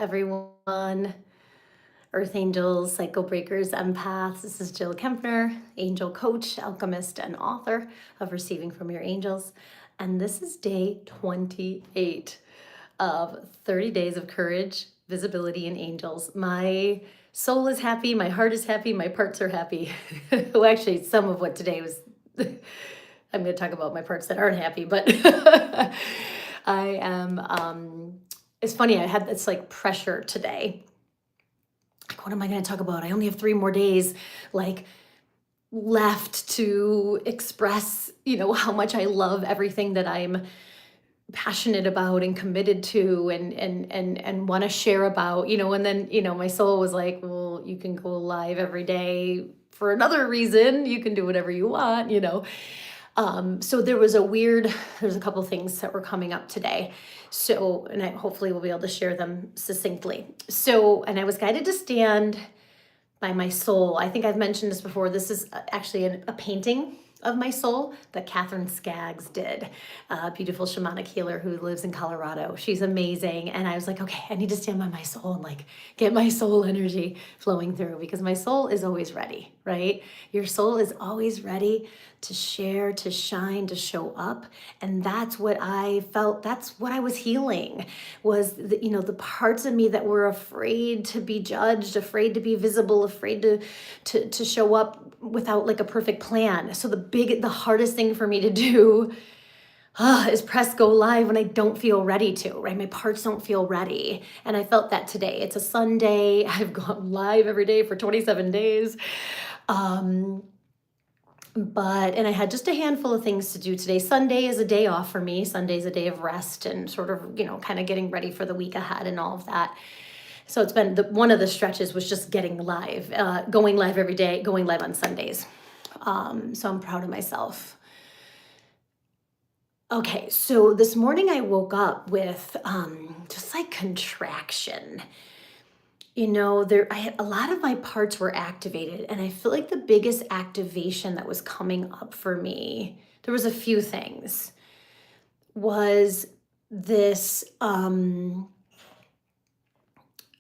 everyone. Earth angels, cycle breakers, empaths. This is Jill Kempner, angel coach, alchemist, and author of Receiving from Your Angels. And this is day 28 of 30 days of courage, visibility, and angels. My soul is happy, my heart is happy, my parts are happy. Well, actually, some of what today was, I'm going to talk about my parts that aren't happy, but I am, it's funny, I had this like pressure today. Like, what am I going to talk about? I only have 3 more days, like, left to express, how much I love everything that I'm passionate about and committed to and want to share about, and then, my soul was like, well, you can go live every day for another reason. You can do whatever you want, So there's a couple things that were coming up today. So, and I hopefully will be able to share them succinctly. So, and I was guided to stand by my soul. I think I've mentioned this before. This is actually a painting of my soul that Catherine Skaggs did, a beautiful shamanic healer who lives in Colorado. She's amazing. And I was like, okay, I need to stand by my soul and like get my soul energy flowing through, because my soul is always ready, right? Your soul is always ready to share, to shine, to show up. And that's what I felt. That's what I was healing, was the parts of me that were afraid to be judged, afraid to be visible, afraid to show up without like a perfect plan. So the hardest thing for me to do is press go live when I don't feel ready to, right? My parts don't feel ready. And I felt that today. It's a Sunday. I've gone live every day for 27 days. And I had just a handful of things to do today. Sunday is a day off for me. Sunday is a day of rest and sort of, kind of getting ready for the week ahead and all of that. So it's been one of the stretches was just getting live, going live every day, going live on Sundays. So I'm proud of myself. Okay, so this morning I woke up with just like contraction. I had a lot of my parts were activated, and I feel like the biggest activation that was coming up for me, there was a few things, was this,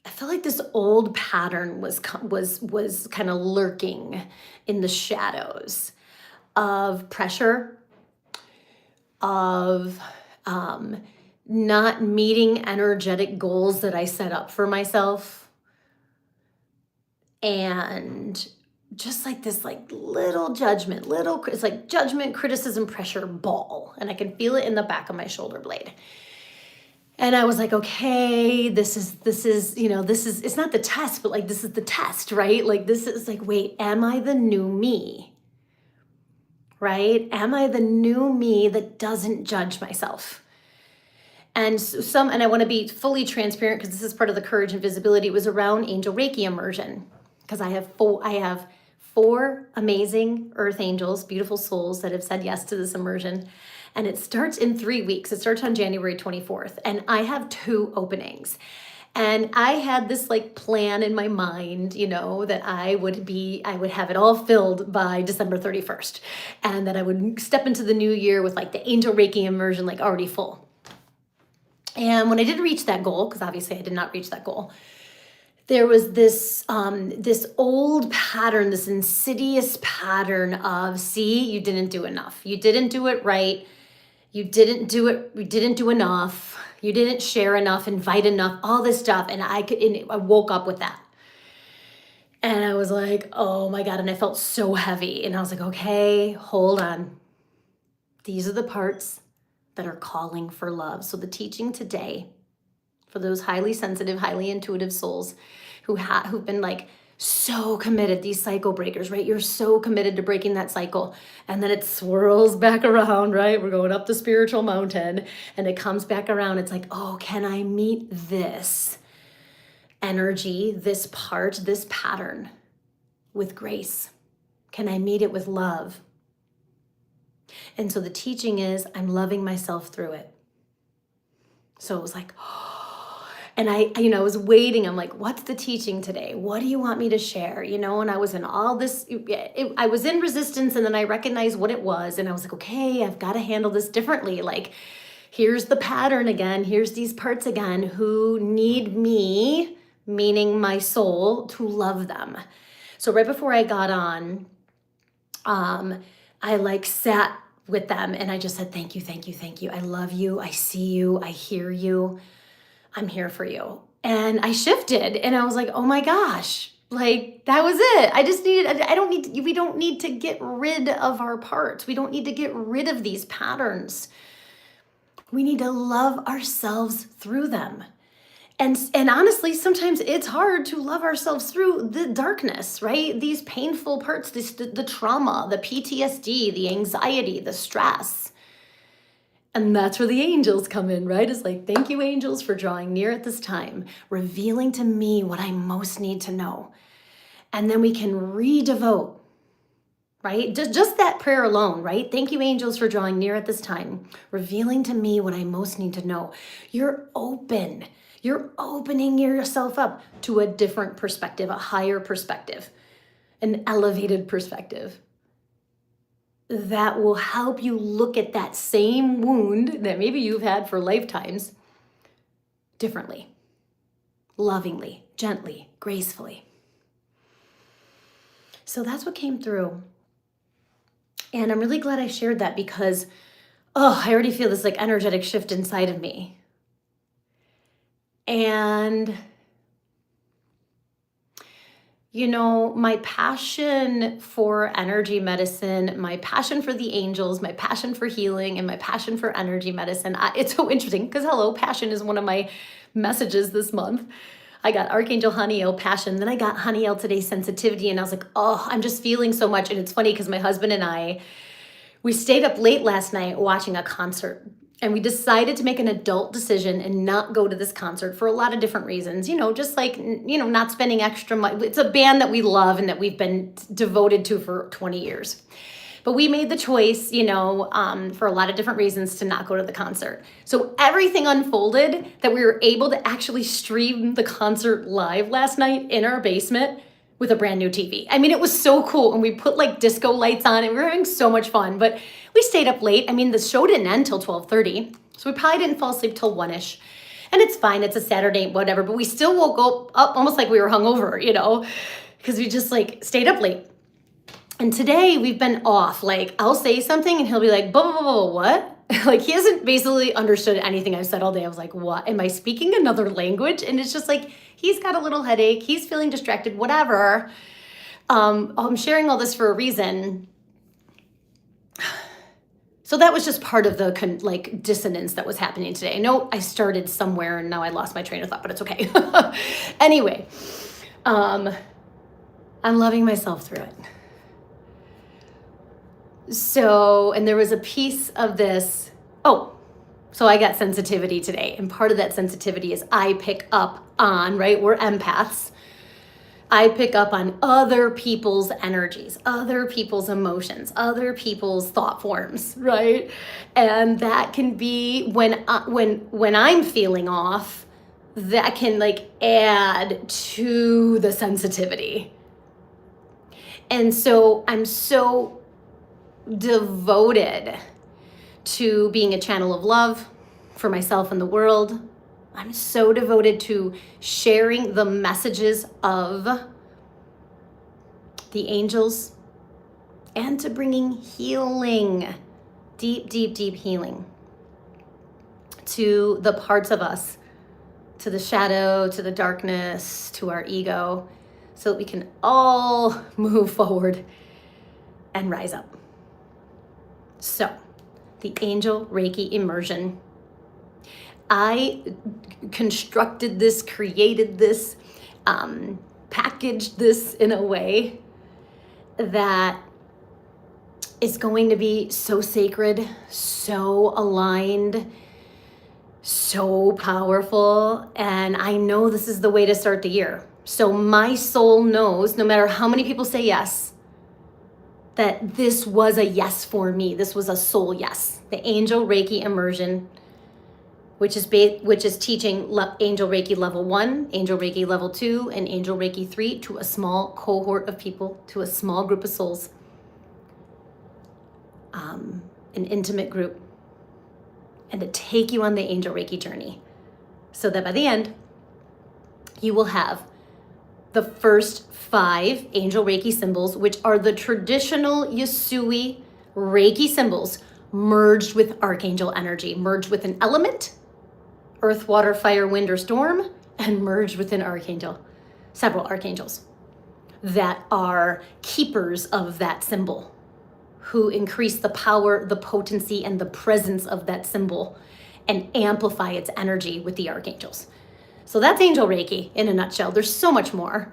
I feel like this old pattern was kind of lurking in the shadows of pressure, of not meeting energetic goals that I set up for myself. And just like this like little judgment, it's like judgment, criticism, pressure ball. And I can feel it in the back of my shoulder blade. And I was like, okay, this is, it's not the test, but like, this is the test, right? Like, this is like, wait, am I the new me? Right? Am I the new me that doesn't judge myself? And I want to be fully transparent, because this is part of the courage and visibility. It was around angel Reiki immersion, because I have 4 amazing earth angels, beautiful souls that have said yes to this immersion. And it starts in 3 weeks. It starts on January 24th. And I have 2 openings. And I had this like plan in my mind, that I would have it all filled by December 31st. And that I would step into the new year with like the angel Reiki immersion, like already full. And when I didn't reach that goal, because obviously I did not reach that goal, there was this old pattern, this insidious pattern of, see, you didn't do enough. You didn't do it right. You didn't do enough. You didn't share enough, invite enough, all this stuff. And I woke up with that. And I was like, oh my God. And I felt so heavy. And I was like, okay, hold on. These are the parts that are calling for love. So the teaching today, for those highly sensitive, highly intuitive souls who've been like so committed, these cycle breakers, right? You're so committed to breaking that cycle, and then it swirls back around, right? We're going up the spiritual mountain, and it comes back around. It's like, oh, can I meet this energy, this part, this pattern with grace? Can I meet it with love? And so the teaching is, I'm loving myself through it. So it was like, oh, and I was waiting. I'm like, what's the teaching today? What do you want me to share? And I was in all this, I was in resistance, and then I recognized what it was. And I was like, okay, I've got to handle this differently. Like, Here's the pattern again. Here's these parts again who need me, meaning my soul, to love them. So right before I got on, I like sat with them and I just said, thank you, thank you, thank you. I love you. I see you. I hear you. I'm here for you. And I shifted and I was like, oh my gosh, like that was it. We don't need to get rid of our parts. We don't need to get rid of these patterns. We need to love ourselves through them. And honestly, sometimes it's hard to love ourselves through the darkness, right? These painful parts, the trauma, the PTSD, the anxiety, the stress. And that's where the angels come in, right? It's like, thank you, angels, for drawing near at this time, revealing to me what I most need to know. And then we can redevote, right? Just that prayer alone, right? Thank you, angels, for drawing near at this time, revealing to me what I most need to know. You're open. You're opening yourself up to a different perspective, a higher perspective, an elevated perspective that will help you look at that same wound that maybe you've had for lifetimes differently, lovingly, gently, gracefully. So that's what came through. And I'm really glad I shared that because, I already feel this like energetic shift inside of me. And, my passion for energy medicine, my passion for the angels, my passion for healing, and my passion for energy medicine, it's so interesting because, passion is one of my messages this month. I got Archangel Haniel, passion. Then I got Haniel today, sensitivity. And I was like, I'm just feeling so much. And it's funny because my husband and we stayed up late last night watching a concert. And we decided to make an adult decision and not go to this concert for a lot of different reasons. Just like, not spending extra money. It's a band that we love and that we've been devoted to for 20 years. But we made the choice, for a lot of different reasons to not go to the concert. So everything unfolded that we were able to actually stream the concert live last night in our basement with a brand new TV. I mean, it was so cool. And we put like disco lights on and we were having so much fun. But we stayed up late. I mean, the show didn't end till 12:30. So we probably didn't fall asleep till 1-ish. And it's fine. It's a Saturday, whatever. But we still woke up almost like we were hungover, because we just like stayed up late. And today we've been off. Like I'll say something and he'll be like, blah, blah, blah, blah, what? Like he hasn't basically understood anything I've said all day. I was like, what? Am I speaking another language? And it's just like, he's got a little headache. He's feeling distracted, whatever. I'm sharing all this for a reason. So that was just part of the dissonance that was happening today. I know I started somewhere and now I lost my train of thought, but it's okay. Anyway, I'm loving myself through it. So, and there was a piece of this. So I got sensitivity today. And part of that sensitivity is I pick up on, right? We're empaths. I pick up on other people's energies, other people's emotions, other people's thought forms, right? And that can be when I'm feeling off, that can add to the sensitivity. And so I'm so devoted to being a channel of love for myself and the world. I'm so devoted to sharing the messages of the angels and to bringing healing, deep, deep, deep healing to the parts of us, to the shadow, to the darkness, to our ego, so that we can all move forward and rise up. So, the Angel Reiki Immersion. I constructed this, created this, packaged this in a way that is going to be so sacred, so aligned, so powerful. And I know this is the way to start the year. So my soul knows, no matter how many people say yes, that this was a yes for me. This was a soul yes. The Angel Reiki Immersion, which is teaching Angel Reiki Level 1, Angel Reiki Level 2, and Angel Reiki 3 to a small cohort of people, to a small group of souls, an intimate group. and to take you on the Angel Reiki journey so that by the end, you will have the first 5 Angel Reiki symbols, which are the traditional Usui Reiki symbols merged with Archangel energy, merged with an element, earth, water, fire, wind, or storm, and merged with an archangel, several archangels that are keepers of that symbol, who increase the power, the potency, and the presence of that symbol and amplify its energy with the archangels. So that's Angel Reiki in a nutshell. There's so much more.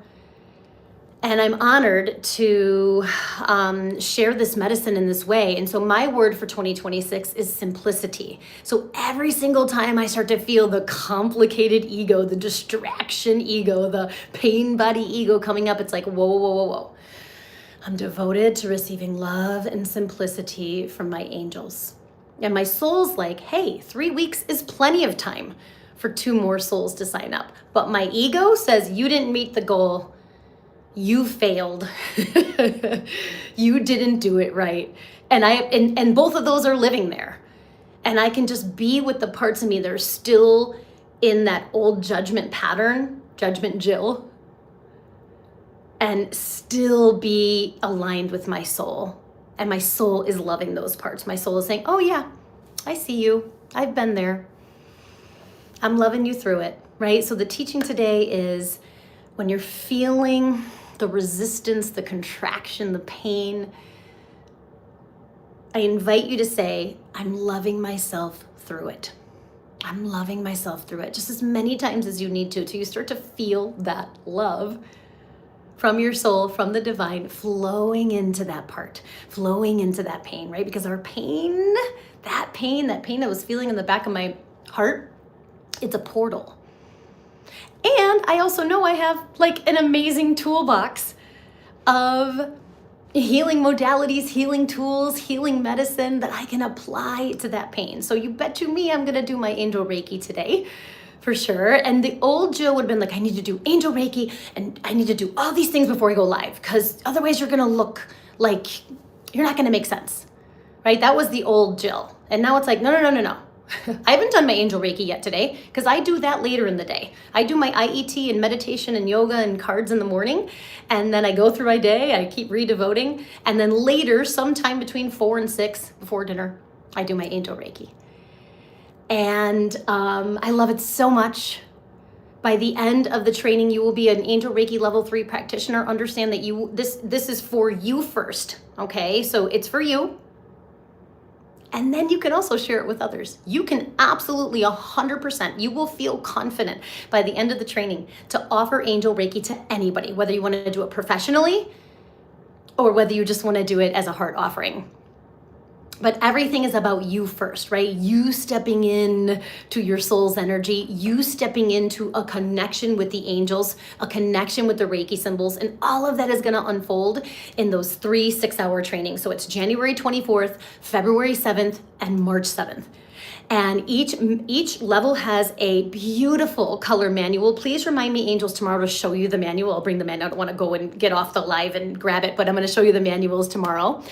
And I'm honored to share this medicine in this way. And so my word for 2026 is simplicity. So every single time I start to feel the complicated ego, the distraction ego, the pain body ego coming up, it's like, whoa, whoa, whoa, whoa. I'm devoted to receiving love and simplicity from my angels. And my soul's like, hey, 3 weeks is plenty of time for 2 more souls to sign up. But my ego says, you didn't meet the goal. You failed. You didn't do it right. And both of those are living there. And I can just be with the parts of me that are still in that old judgment pattern, judgment Jill, and still be aligned with my soul. And my soul is loving those parts. My soul is saying, oh yeah, I see you. I've been there. I'm loving you through it, right? So the teaching today is when you're feeling the resistance, the contraction, the pain, I invite you to say, I'm loving myself through it. I'm loving myself through it. Just as many times as you need to, till you start to feel that love from your soul, from the divine, flowing into that part, flowing into that pain, right? Because our pain, that pain that was feeling in the back of my heart, it's a portal. And I also know I have like an amazing toolbox of healing modalities, healing tools, healing medicine that I can apply to that pain. So you bet you me, I'm going to do my Angel Reiki today for sure. And the old Jill would have been like, I need to do Angel Reiki and I need to do all these things before I go live, because otherwise you're going to look like you're not going to make sense, right? That was the old Jill. And now it's like, no. I haven't done my Angel Reiki yet today because I do that later in the day. I do my IET and meditation and yoga and cards in the morning. And then I go through my day, I keep redevoting. And then later, sometime between 4 and 6 before dinner, I do my Angel Reiki. And I love it so much. By the end of the training, you will be an Angel Reiki level 3 practitioner. Understand that this is for you first, okay? So it's for you. And then you can also share it with others. You can absolutely 100%, you will feel confident by the end of the training to offer Angel Reiki to anybody, whether you want to do it professionally or whether you just want to do it as a heart offering. But everything is about you first, right? You stepping in to your soul's energy, you stepping into a connection with the angels, a connection with the Reiki symbols, and all of that is going to unfold in those 3 6-hour trainings. So it's January 24th, February 7th, and March 7th. And each level has a beautiful color manual. Please remind me, angels, tomorrow to show you the manual. I'll bring the manual. I don't want to go and get off the live and grab it, but I'm going to show you the manuals tomorrow.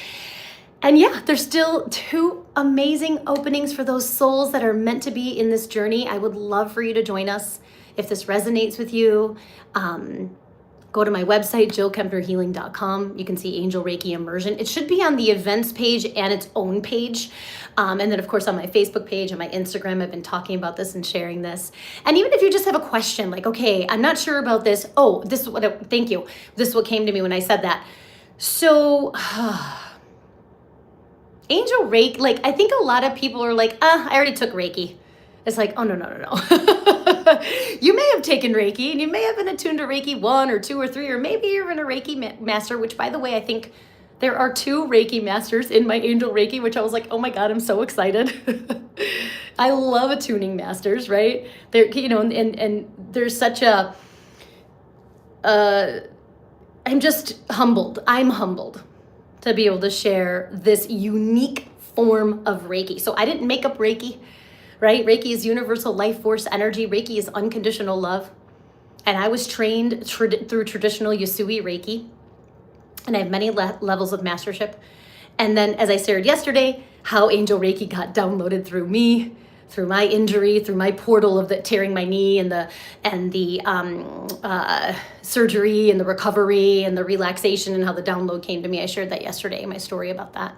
And yeah, there's still 2 amazing openings for those souls that are meant to be in this journey. I would love for you to join us. If this resonates with you, go to my website, jillkempnerhealing.com. You can see Angel Reiki Immersion. It should be on the events page and its own page. And then of course on my Facebook page and my Instagram, I've been talking about this and sharing this. And even if you just have a question, like, okay, I'm not sure about this. Oh, this is what, thank you. This is what came to me when I said that. So, Angel Reiki, like, I think a lot of people are like, I already took Reiki. It's like, oh, no. You may have taken Reiki and you may have been attuned to Reiki 1 or 2 or 3, or maybe you're in a Reiki master, which by the way, I think there are 2 Reiki masters in my Angel Reiki, which I was like, oh my God, I'm so excited. I love attuning masters, right? They're, and there's such a, I'm just humbled. I'm humbled to be able to share this unique form of Reiki. So I didn't make up Reiki, right? Reiki is universal life force energy. Reiki is unconditional love. And I was trained through traditional Usui Reiki. And I have many levels of mastership. And then, as I shared yesterday, how Angel Reiki got downloaded through me, through my injury, through my portal of the tearing my knee and the surgery and the recovery and the relaxation and how the download came to me. I shared that yesterday, my story about that.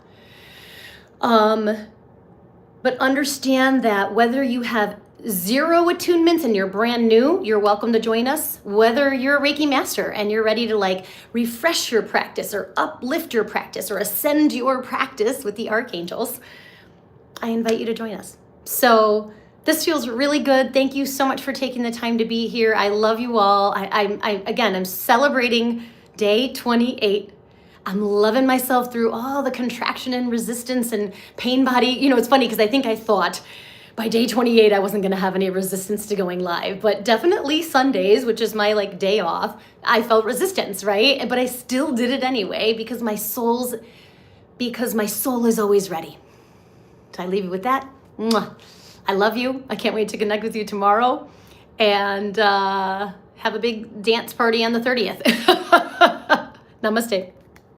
But understand that whether you have 0 attunements and you're brand new, you're welcome to join us. Whether you're a Reiki master and you're ready to like refresh your practice or uplift your practice or ascend your practice with the archangels, I invite you to join us. So this feels really good. Thank you so much for taking the time to be here. I love you all. I'm celebrating day 28. I'm loving myself through all the contraction and resistance and pain body. You know, it's funny because I think I thought by day 28, I wasn't going to have any resistance to going live, but definitely Sundays, which is my like day off, I felt resistance, right? But I still did it anyway because my soul is always ready. So I leave you with that. Mwah. I love you. I can't wait to connect with you tomorrow and have a big dance party on the 30th. Namaste.